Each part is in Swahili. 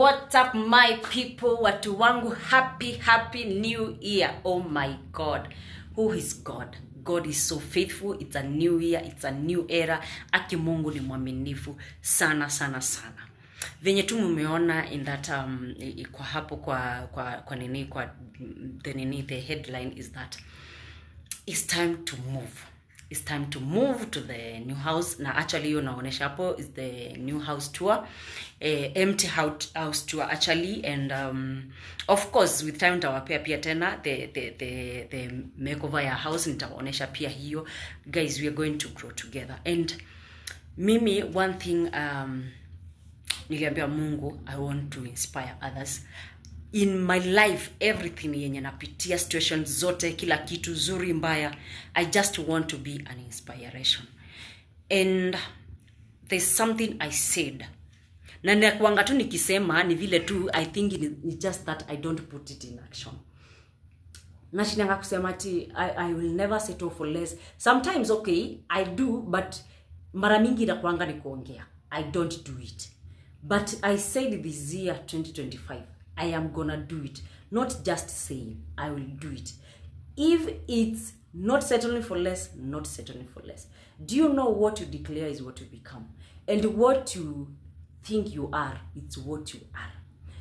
what's up my people, watu wangu, happy new year. Oh my God, who is God? God is so faithful. It's a new year, it's a new era. Aki Mungu ni mwaminifu sana sana sana. Venye tu mumeona in that kwa hapo kwa nini kwa the headline is that it's time to move. It's time to move to the new house. Na actually you naonesha hapo is the new house tour, empty house tour actually, and of course with time nitawapea pia tena the makeover ya house, nitaonesha pia hiyo. Guys, we are going to grow together. And mimi one thing niliambia Mungu, I want to inspire others in my life. Everything yenye napitia, situations zote, kila kitu zuri mbaya, I just want to be an inspiration. And there's something I said, na nakuanga tu nikisema ni vile tu, I think it's just that I don't put it in action. Nashinanga kusema ati I will never settle for less. Sometimes okay, I do, but mara mingi inakuanga ni kuongea. I don't do it. But I said this year 2025, I am gonna do it. Not just saying, I will do it. If it's not settling for less, not settling for less. Do you know what you declare is what you become? And what you think you are, it's what you are.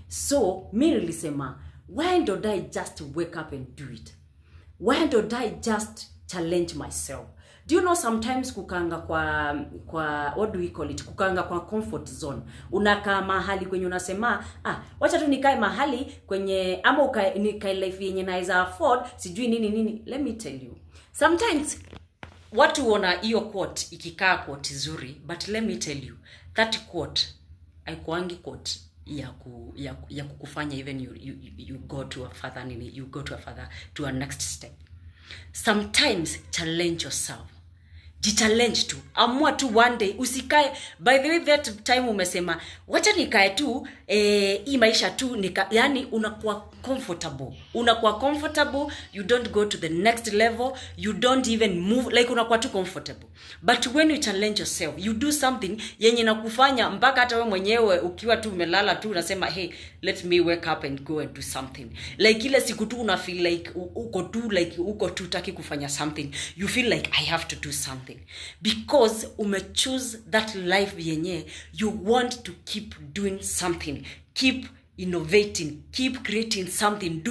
So, me nilisema, why don't I just wake up and do it? Why don't I just challenge myself? Do you know sometimes kukanga kwa what do we call it? Kukanga kwa comfort zone. Unakaa mahali kwenye unasema, wacha tu nikae mahali kwenye ama nikae life yenye naweza afford, sijui nini. Let me tell you. Sometimes watu huona hiyo quote ikikaa quote zuri, but let me tell you, that quote haikuangi quote ya kukufanya even you go to a further you go to a further to a next step. Sometimes challenge yourself. Challenge tu. Amua tu one day. Usikae. By the way, that time umesema, wacha nikae tu, hii maisha tu, yani unakuwa comfortable. Unakuwa comfortable. You don't go to the next level. You don't even move. Like unakuwa tu comfortable. But when you challenge yourself, you do something yenye nakufanya mpaka hata wewe mwenyewe ukiwa tu umelala tu unasema, hey, let me wake up and go and do something. Like ile siku tu una feel like uko tu taki kufanya something. You feel like I have to do something. Because choose that life yenye you want to keep doing something, keep innovating, keep creating something,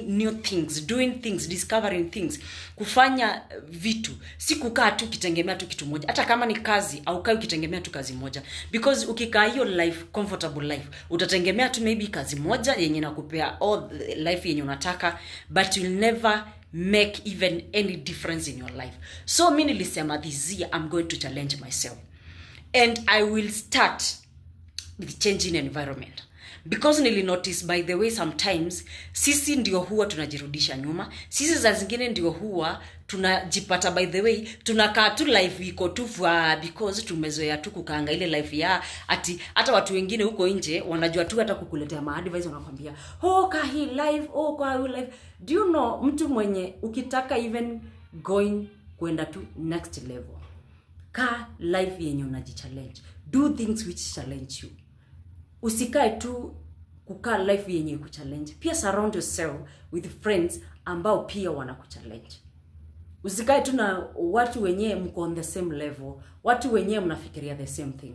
new things, doing things, discovering things, kufanya vitu, si kukaa tu kitengemea tu kitu moja. Hata kama ni kazi au kai ukitengemea tu kazi moja, because ukikaa hiyo life, comfortable life, utatengemea tu maybe kazi moja yenye nakupea all life yenye unataka, but you'll never make even any difference in your life. So mimi nilisema this year I'm going to challenge myself, and I will start with changing environment. Because nili notice by the way, sometimes sisi ndio huwa tunajirudisha nyuma. Sisi za zingine ndio huwa tunajipata by the way tunakaa tu life iko tu because tumezoea tu kukaanga ile life ya ati hata watu wengine huko nje wanajua tu hata kukuletea advice, wanakuambia ka hii life, kwa hii life. Do you know mtu mwenye ukitaka even going kwenda tu next level, ka life yenye unajichallenge, do things which challenge you. Usikae tu kukaa life yenye kuchallenge. Pia surround yourself with friends ambao pia wanakuchallenge. Usikae tu na watu wenye mko on the same level, watu wenye mnafikiria the same thing.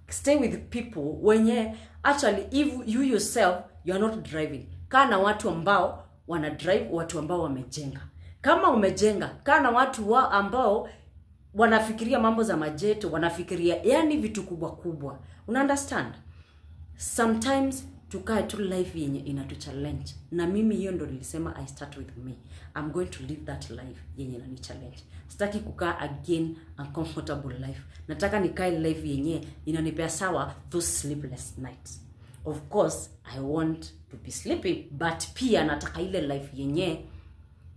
Stay with people wenye actually if you yourself you are not driving. Kaa na watu ambao wana drive, watu ambao wamejenga. Kama umejenga, kaa na watu ambao wanafikiria mambo za majeto, wanafikiria yani vitu kubwa. Una understand? Sometimes tukae tu life yenye inatu challenge. Na mimi hiyo ndo nilisema I start with me. I'm going to live that life yenye inani challenge. Sitaki kukaa again uncomfortable life. Nataka nikae life yenye inanipea sawa those sleepless nights. Of course, I want to be sleeping, but pia nataka ile life yenye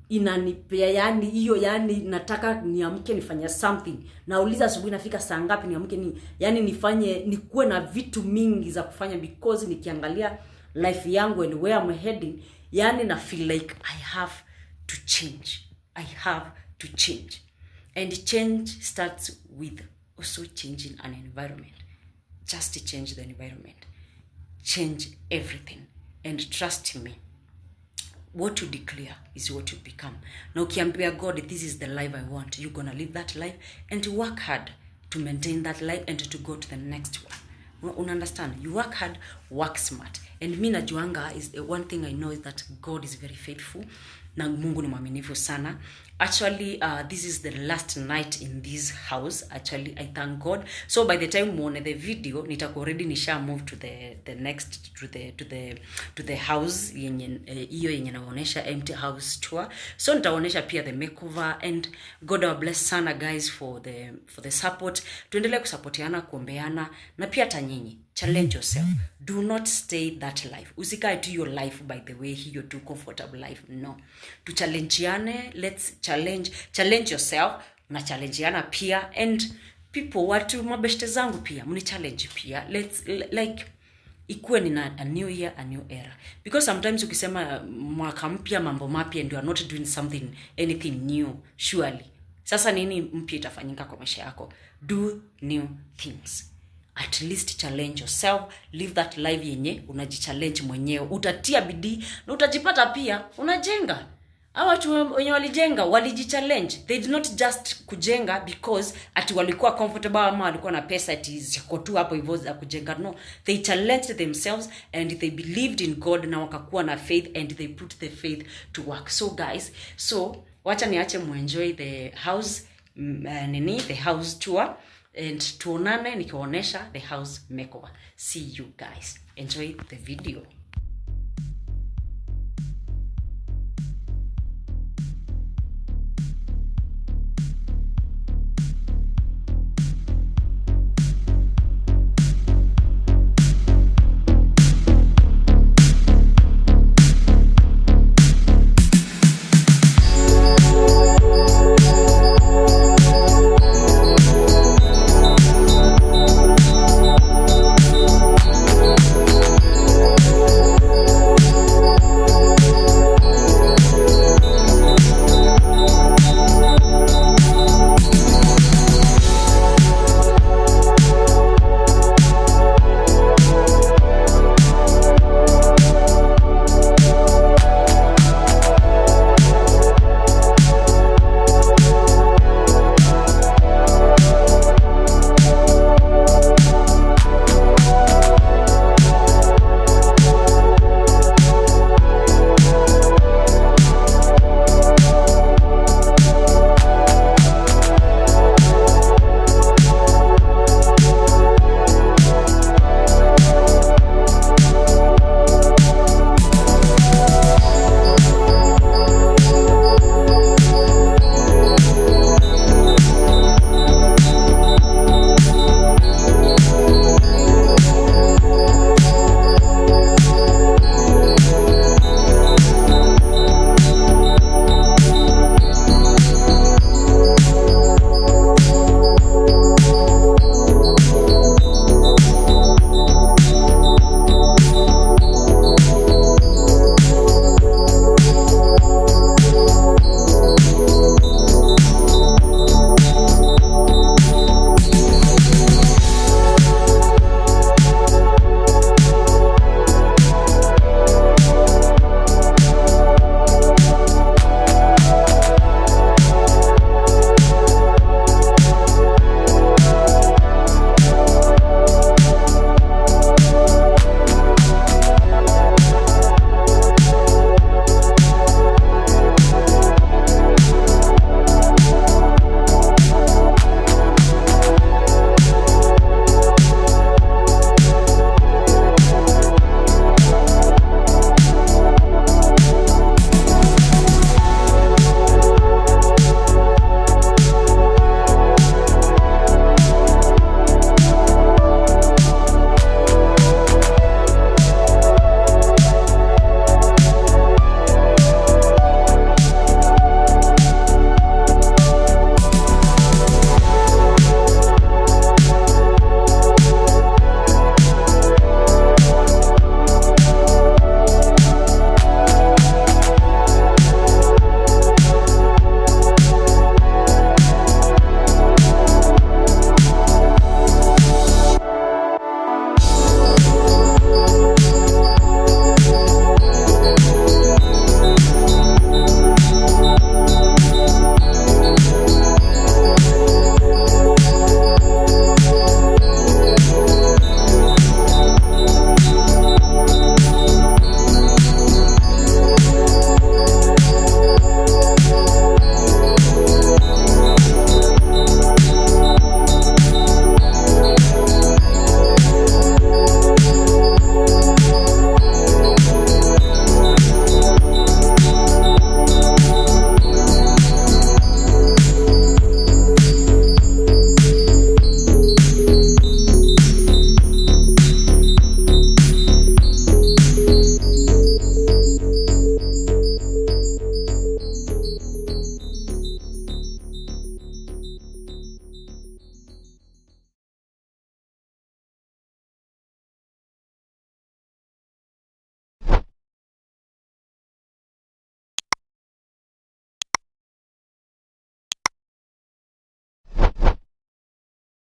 inanipea yani hiyo, yani nataka niamke nifanye something. Nauliza asubuhi nafika saa ngapi niamke yani nifanye, nikuwe na vitu mingi za kufanya, because nikiangalia life yangu and where I'm heading, yani na feel like I have to change. I have to change. And change starts with also changing an environment. Just to change the environment. change everything. And trust me, what you declare is what you become. Na ukiambia God, this is the life I want, you're gonna live that life and work hard to maintain that life and to go to the next one. Understand? You work hard, work smart. And mi najuanga is one thing I know is that God is very faithful. Na Mungu ni mwaminifu sana. Actually, this is the last night in this house. Actually, I thank God. So by the time muone the video, nitakuwa already nisha move to the next to the house yenye hiyo yenye naonesha empty house tour. So nitaonesha pia the makeover, and God will bless sana guys for the support. Tuendelee kusupportiana, kuombeana, na pia tanyinyi challenge yourself. Do not stay that life. Usikae to your life by the way hiyo too comfortable life. No. To challengeane, let's challenge yourself, na challengeana pia, and people watu mabeshte zangu pia mni challenge pia. Let's like ikuwe ni a new year, a new era, because sometimes ukisema mwaka mpya mambo mapya and you are not doing anything new, surely sasa nini mpya itafanyika kwa maisha yako? Do new things. At least challenge yourself, live that life yenye unajichallenge mwenyewe, utatia bidii na utajipata pia unajenga. Hawa watu wenye walijenga walijichallenge. They did not just kujenga because ati walikuwa comfortable ama walikuwa na pesa ati ziko tu hapo hivyo za kujenga. No, they challenged themselves and they believed in God, na wakakuwa na faith and they put the faith to work. So guys, wacha niache muenjoy the house the house tour, and tuonane nikiwaonesha the house makeover. See you guys. Enjoy the video.